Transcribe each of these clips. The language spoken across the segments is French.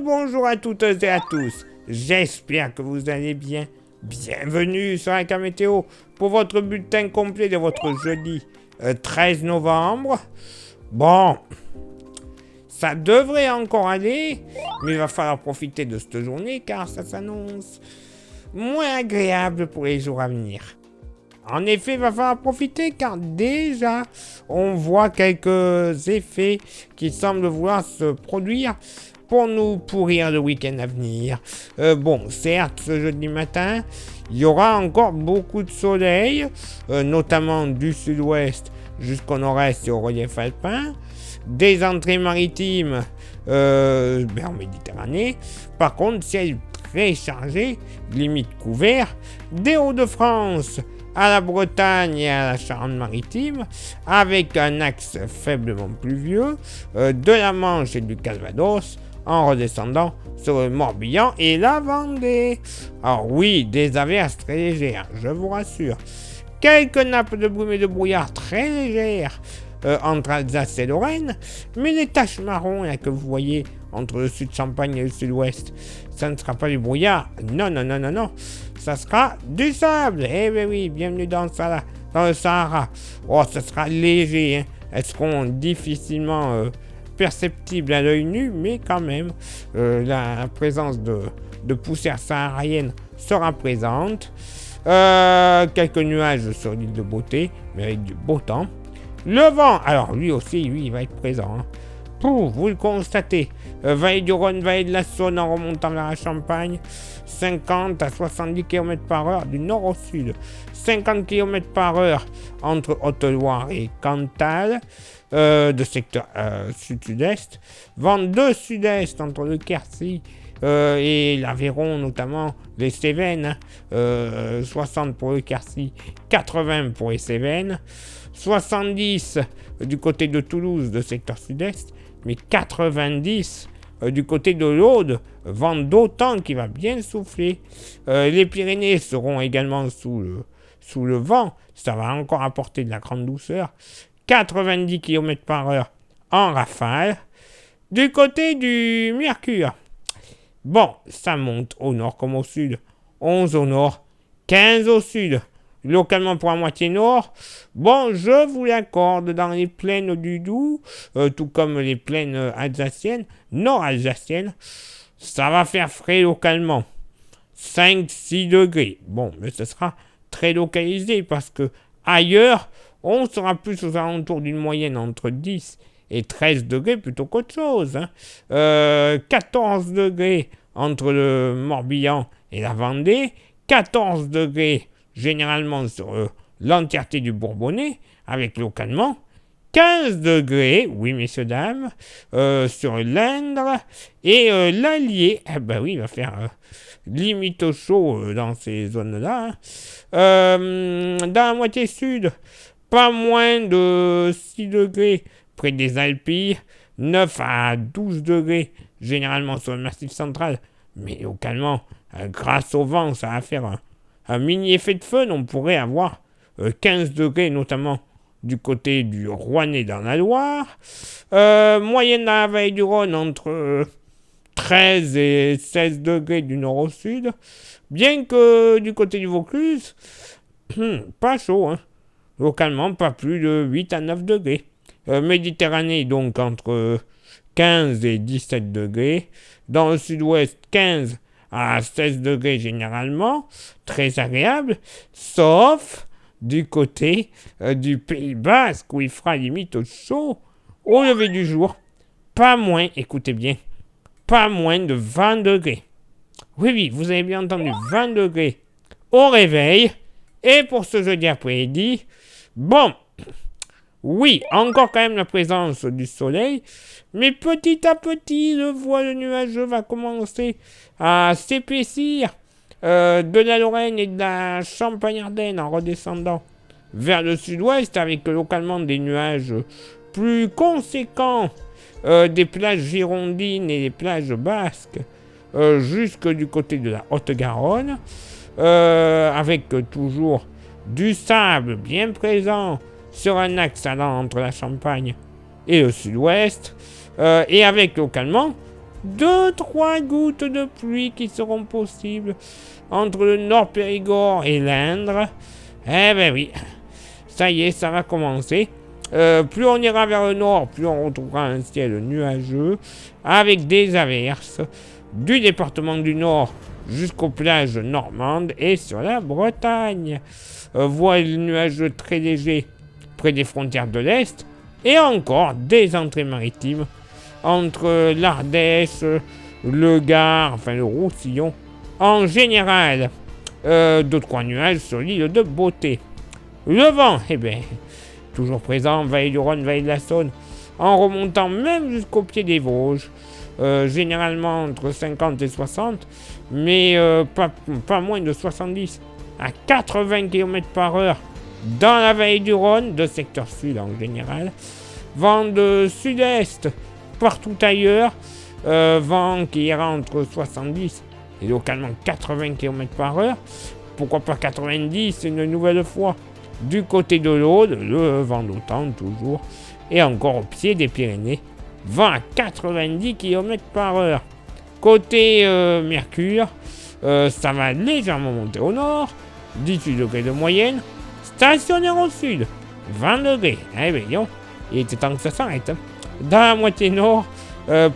Bonjour à toutes et à tous, j'espère que vous allez bien. Bienvenue sur la météo pour votre bulletin complet de votre jeudi 13 novembre. Bon, ça devrait encore aller, mais il va falloir profiter de cette journée car ça s'annonce moins agréable pour les jours à venir. En effet, il va falloir profiter car déjà, on voit quelques effets qui semblent vouloir se produire pour nous pourrir le week-end à venir. Bon, certes, ce jeudi matin, il y aura encore beaucoup de soleil, notamment du sud-ouest jusqu'au nord-est et au relief alpin, des entrées maritimes en Méditerranée. Par contre, ciel très chargé, limite couvert, des Hauts-de-France à la Bretagne et à la Charente-Maritime, avec un axe faiblement pluvieux, de la Manche et du Calvados, en redescendant sur le Morbihan et la Vendée. Alors oui, des averses très légères, je vous rassure. Quelques nappes de brume et de brouillard très légères entre Alsace et Lorraine, mais les taches marron là, que vous voyez entre le sud Champagne et le sud-ouest, ça ne sera pas du brouillard, non, ça sera du sable. Eh bien oui, bienvenue dans le Sahara. Oh, ça sera léger, hein. Elles seront difficilement perceptibles à l'œil nu, mais quand même, la présence de poussière saharienne sera présente. Quelques nuages sur l'île de Beauté, mais avec du beau temps. Le vent, alors lui aussi, il va être présent. Hein. Vous le constatez, vallée du Rhône, vallée de la Saône en remontant vers la Champagne, 50 à 70 km par heure du nord au sud, 50 km par heure entre Haute-Loire et Cantal, de secteur sud-sud-est, vent de sud-est entre le Quercy et l'Aveyron, notamment les Cévennes, 60 pour le Quercy, 80 pour les Cévennes, 70 du côté de Toulouse, de secteur sud-est, mais 90 du côté de l'Aude, vent d'autant qui va bien souffler. Les Pyrénées seront également sous le vent, ça va encore apporter de la grande douceur. 90 km par heure en rafale. Du côté du Mercure, bon, ça monte au nord comme au sud. 11 au nord, 15 au sud. Localement pour la moitié nord, bon, je vous l'accorde, dans les plaines du Doubs, tout comme les plaines alsaciennes, nord-alsaciennes, ça va faire frais localement. 5-6 degrés. Bon, mais ce sera très localisé parce que ailleurs, on sera plus aux alentours d'une moyenne entre 10 et 13 degrés plutôt qu'autre chose. Hein. 14 degrés entre le Morbihan et la Vendée, 14 degrés généralement sur l'entièreté du Bourbonnais, avec localement 15 degrés, oui messieurs dames, sur l'Indre et l'Allier. Eh ben oui, il va faire limite au chaud dans ces zones-là. Hein. Dans la moitié sud, pas moins de 6 degrés près des Alpilles, 9 à 12 degrés généralement sur le Massif central, mais localement, grâce au vent, ça va faire un mini effet de fun. On pourrait avoir 15 degrés, notamment du côté du Rouennais dans la Loire. Moyenne dans la vallée du Rhône entre 13 et 16 degrés du nord au sud. Bien que du côté du Vaucluse, pas chaud. Hein. Localement, pas plus de 8 à 9 degrés. Méditerranée, donc entre 15 et 17 degrés. Dans le sud-ouest, 15 à 16 degrés généralement, très agréable, sauf du côté du Pays Basque où il fera limite chaud au lever du jour, pas moins, écoutez bien, pas moins de 20 degrés. Oui, vous avez bien entendu, 20 degrés au réveil, et pour ce jeudi après-midi, bon, oui, encore quand même la présence du soleil, mais petit à petit, le voile nuageux va commencer à s'épaissir de la Lorraine et de la Champagne-Ardenne en redescendant vers le sud-ouest avec localement des nuages plus conséquents des plages girondines et des plages basques jusque du côté de la Haute-Garonne avec toujours du sable bien présent sur un axe allant entre la Champagne et le sud-ouest, et avec localement 2-3 gouttes de pluie qui seront possibles entre le Nord Périgord et l'Indre. Eh ben oui, ça y est, ça va commencer. Plus on ira vers le nord, plus on retrouvera un ciel nuageux avec des averses du département du Nord jusqu'aux plages normandes et sur la Bretagne. Voile nuageux très léger près des frontières de l'Est et encore des entrées maritimes entre l'Ardèche, le Gard, enfin le Roussillon. En général, 2-3 nuages sur l'île de Beauté. Le vent, eh bien, toujours présent, vallée du Rhône, vallée de la Saône, en remontant même jusqu'au pied des Vosges, généralement entre 50 et 60, mais pas moins de 70 à 80 km/h dans la vallée du Rhône, de secteur sud en général. Vent de sud-est partout ailleurs, vent qui ira entre 70 et localement 80 km/h, pourquoi pas 90 une nouvelle fois. Du côté de l'Aude, le vent d'Autan toujours, et encore au pied des Pyrénées, vent à 90 km/h. Côté Mercure, ça va légèrement monter au nord, 18 degrés de moyenne, stationnaire au sud, 20 degrés. Eh bien, il était temps que ça s'arrête. Dans la moitié nord,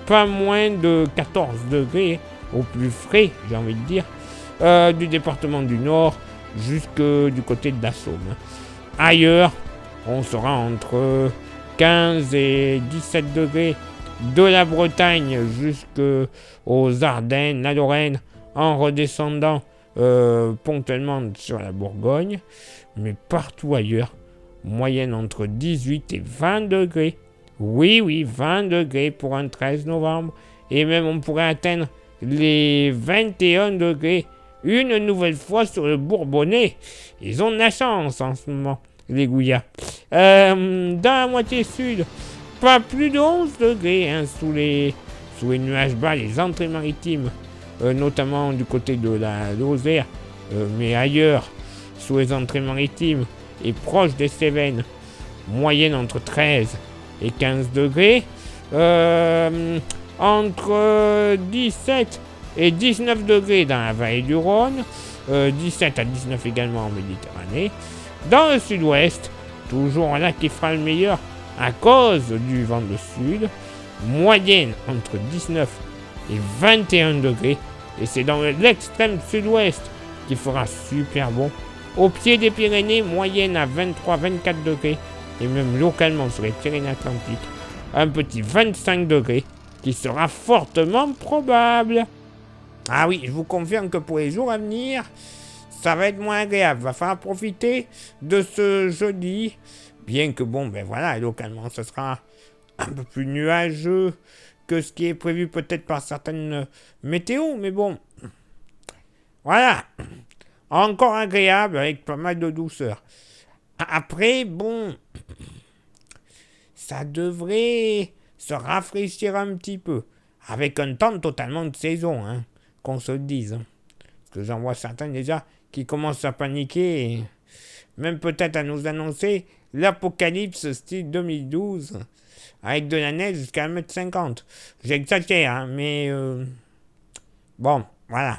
pas moins de 14 degrés, au plus frais, j'ai envie de dire, du département du Nord jusque du côté de la Somme. Ailleurs, on sera entre 15 et 17 degrés de la Bretagne jusqu'aux Ardennes, la Lorraine, en redescendant ponctuellement sur la Bourgogne, mais partout ailleurs, moyenne entre 18 et 20 degrés. Oui, 20 degrés pour un 13 novembre, et même on pourrait atteindre les 21 degrés une nouvelle fois sur le Bourbonnais. Ils ont de la chance en ce moment, les Gouillas. Dans la moitié sud, pas plus de 11 degrés sous les nuages bas, les entrées maritimes, notamment du côté de la Lozère, mais ailleurs, sous les entrées maritimes et proche des Cévennes, moyenne entre 13 et 15 degrés. Entre 17 et 19 degrés dans la vallée du Rhône, 17 à 19 également en Méditerranée. Dans le sud-ouest, toujours là qui fera le meilleur à cause du vent de sud, moyenne entre 19 et 21 degrés. Et c'est dans l'extrême sud-ouest qui fera super bon. Au pied des Pyrénées, moyenne à 23-24 degrés. Et même localement sur les Pyrénées-Atlantiques, un petit 25 degrés qui sera fortement probable. Ah oui, je vous confirme que pour les jours à venir, ça va être moins agréable. Va falloir profiter de ce jeudi. Bien que bon, ben voilà, localement, ce sera un peu plus nuageux que ce qui est prévu peut-être par certaines météos. Mais bon, voilà, encore agréable avec pas mal de douceur. Après, bon, ça devrait se rafraîchir un petit peu, avec un temps totalement de saison, qu'on se le dise. Parce que j'en vois certains déjà qui commencent à paniquer, et même peut-être à nous annoncer l'apocalypse style 2012, avec de la neige jusqu'à 1,50 m. J'exagère, mais bon, voilà.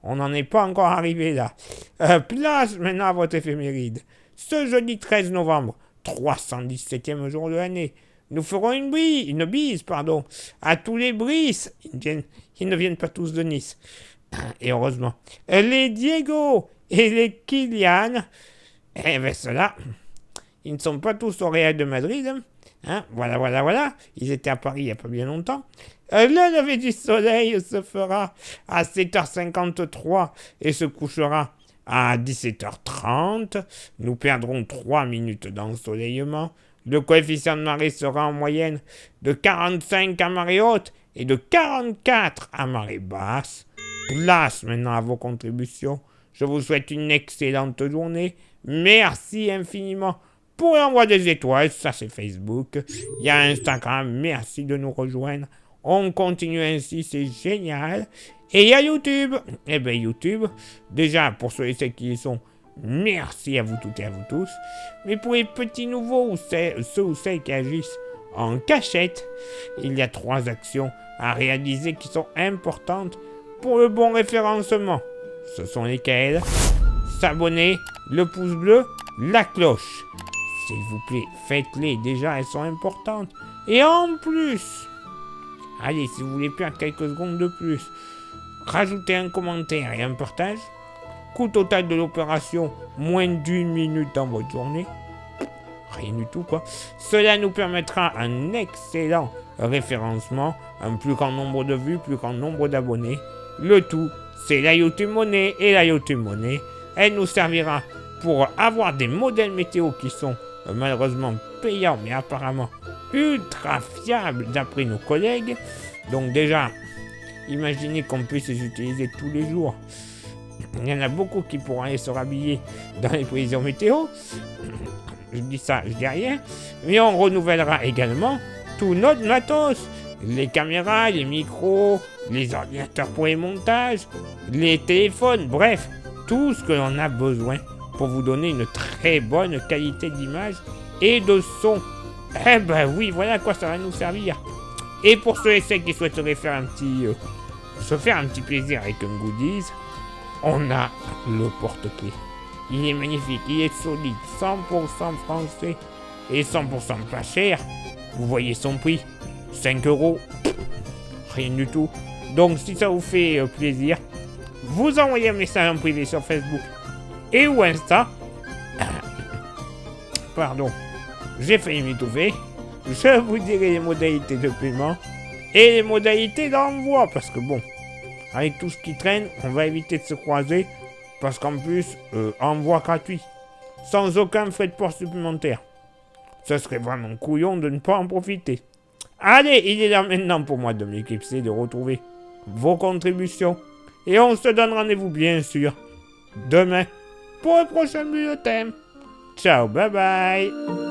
On n'en est pas encore arrivé là. Place maintenant à votre éphéméride. Ce jeudi 13 novembre, 317e jour de l'année, nous ferons une bise, à tous les Brice. Ils ne viennent pas tous de Nice. Et heureusement. Les Diego et les Kylian, eh bien ceux-là, ils ne sont pas tous au Real de Madrid. Voilà. Ils étaient à Paris il n'y a pas bien longtemps. Le lever du soleil se fera à 7h53 et se couchera à 17h30. Nous perdrons 3 minutes d'ensoleillement. Le coefficient de marée sera en moyenne de 45 à marée haute et de 44 à marée basse. Place maintenant à vos contributions. Je vous souhaite une excellente journée. Merci infiniment pour l'envoi des étoiles. Ça, c'est Facebook. Il y a Instagram. Merci de nous rejoindre. On continue ainsi, c'est génial. Et il y a YouTube. Eh bien, YouTube, déjà, pour ceux et celles qui y sont, merci à vous toutes et à vous tous. Mais pour les petits nouveaux, ou ceux ou celles qui agissent en cachette, il y a 3 actions à réaliser qui sont importantes pour le bon référencement. Ce sont lesquelles? S'abonner, le pouce bleu, la cloche. S'il vous plaît, faites-les, déjà elles sont importantes. Et en plus, allez, si vous voulez perdre quelques secondes de plus, rajoutez un commentaire et un partage. Coût total de l'opération, moins d'1 minute dans votre journée. Rien du tout, quoi. Cela nous permettra un excellent référencement, un plus grand nombre de vues, plus grand nombre d'abonnés. Le tout, c'est la YouTube Money. Et la YouTube Money, elle nous servira pour avoir des modèles météo qui sont malheureusement payants, mais apparemment ultra fiables d'après nos collègues. Donc déjà, imaginez qu'on puisse les utiliser tous les jours. Il y en a beaucoup qui pourront aller se rhabiller dans les prévisions météo. Je dis ça, je dis rien. Mais on renouvellera également tout notre matos. Les caméras, les micros, les ordinateurs pour les montages, les téléphones, bref, tout ce que l'on a besoin pour vous donner une très bonne qualité d'image et de son. Eh ben oui, voilà à quoi ça va nous servir. Et pour ceux et celles qui souhaiteraient faire se faire un petit plaisir avec un goodies, on a le porte-clés. Il est magnifique, il est solide, 100% français et 100% pas cher. Vous voyez son prix, 5 €, rien du tout. Donc si ça vous fait plaisir, vous envoyez un message en privé sur Facebook et ou Insta. Pardon, j'ai failli m'étouffer. Je vous dirai les modalités de paiement et les modalités d'envoi. Parce que bon, avec tout ce qui traîne, on va éviter de se croiser. Parce qu'en plus, envoi gratuit, sans aucun frais de port supplémentaire. Ce serait vraiment couillon de ne pas en profiter. Allez, il est là maintenant pour moi de m'éclipser, de retrouver vos contributions. Et on se donne rendez-vous bien sûr demain pour le prochain bulletin. Ciao, bye bye.